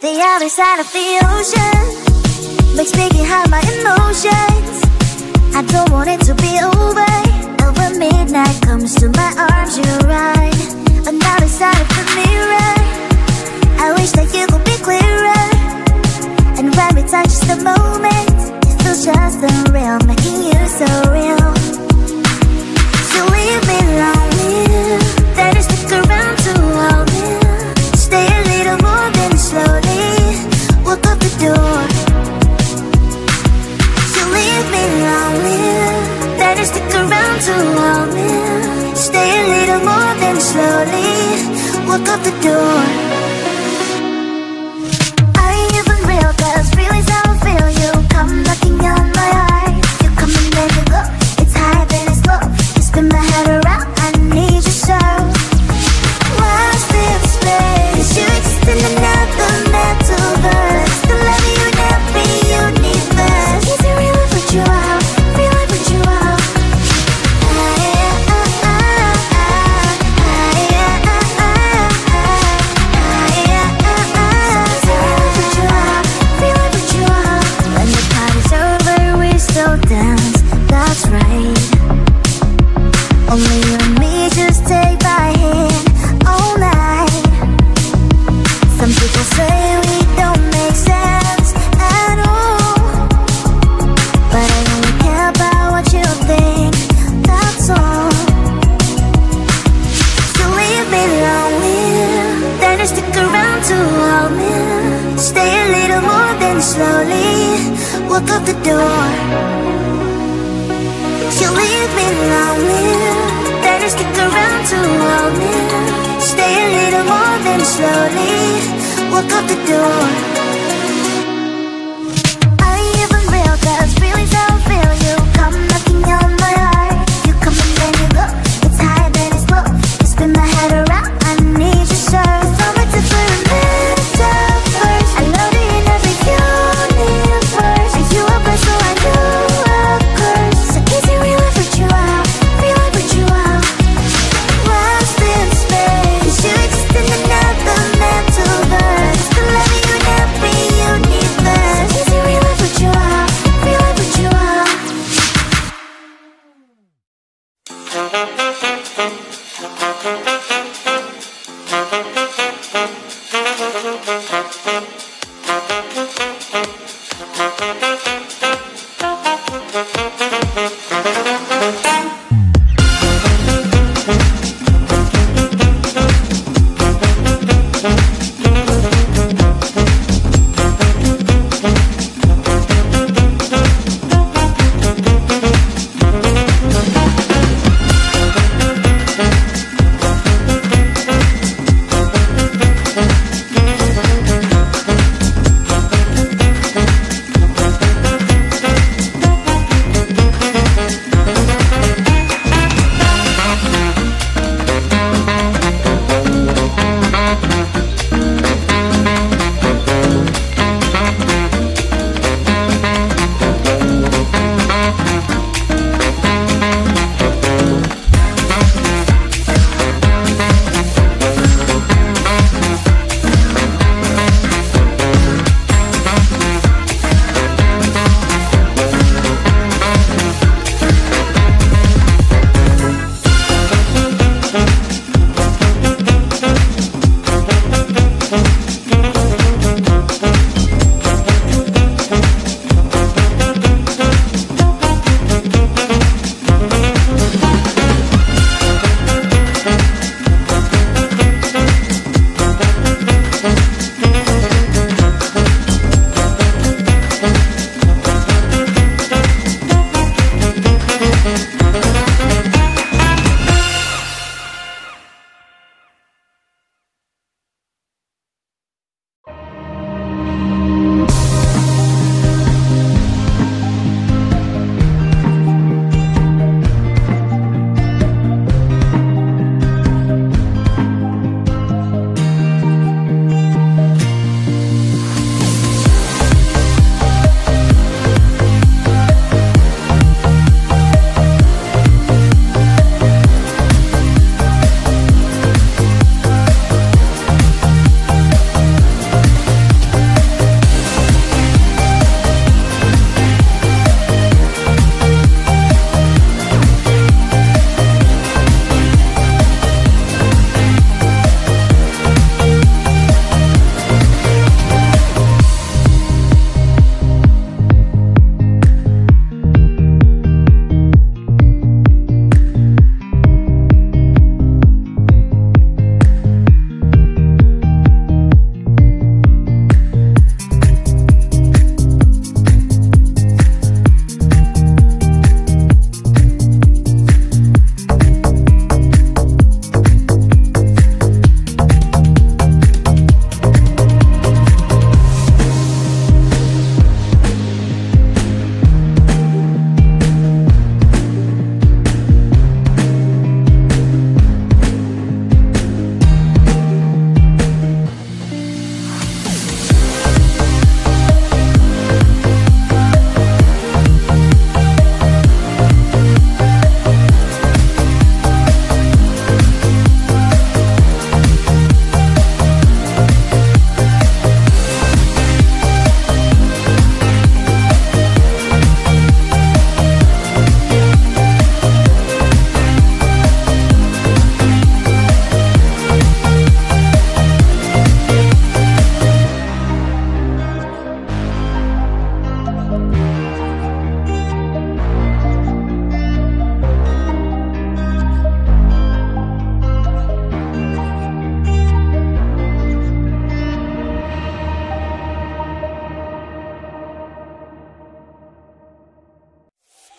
The other side of the ocean makes me hide my emotions. I don't want it to be over. And when midnight comes to my arms, you're right. Another side of the mirror, I wish that you could be clearer. And when we touch the moment, it feels just unreal, making you so real. So leave me lonely, then you stick around to hold me. Stay a little more, then slowly walk up the door. So leave me lonely, then you stick around to hold me. Stay a little more, then slowly walk up the door. Are you even real? 'Cause feeling's how I feel you. walk out the door. She'll leave me lonely, better stick around to hold me. Stay a little more, then slowly walk out the door. Are you even real? 'Cause feelings don't feel. You come knocking on my heart. You come and then you go. It's high, then it's low. You spin my head around. I need you, sir. It's so much different metaphors. I love you in every universe. Are you a blessing? So I do a curse. So is it real? I put you out. Feel I put you out. Lost in space. You exist in another metaverse. To love you in every universe. So is it real? I put you out. Feel I put you out.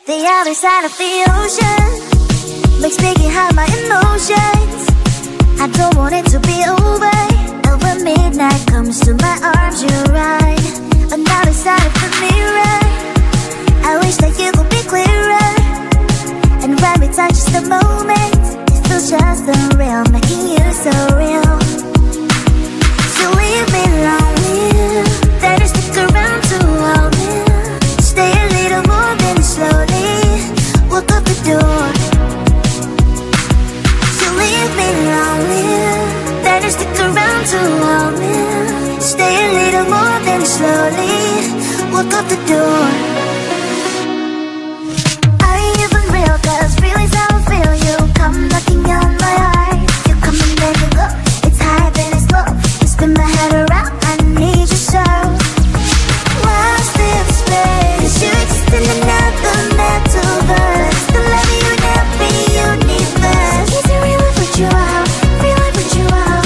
The other side of the ocean makes me get high my emotions. I don't want it to be over. Over midnight comes to my arms, you're right. Another side of the mirror, I wish that you could be clearer. And when we touch just the moment, it feels just unreal, making you so real. So leave me lonely, then stick around to hold me. Stay a little more, then slowly walk up the door. So leave me lonely, then stick around to hold me. Stay a little more, then slowly walk up the door. Are you even real? 'Cause feelings how I feel. You come knocking on my heart. You come and then you go. It's high then it's low. You spin my head around. I need you so. Lost in space, 'cause you exist in another metaverse. The love you every universe. Is it real life with you out? Real life with you out?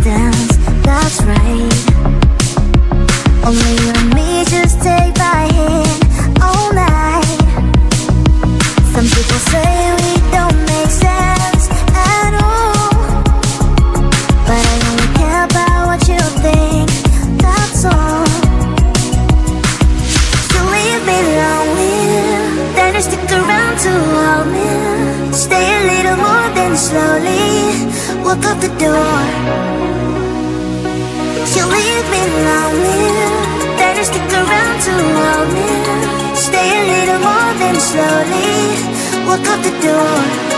Dance, that's right. Only you and me just take my hand all night. Some people say we don't make sense at all, but I only care about what you think, that's all. So leave me lonely, then stick around to hold me. Stay a little more, then slowly walk up the door. You leave me lonely, then you stick around to hold me. Stay a little more, then slowly walk up the door.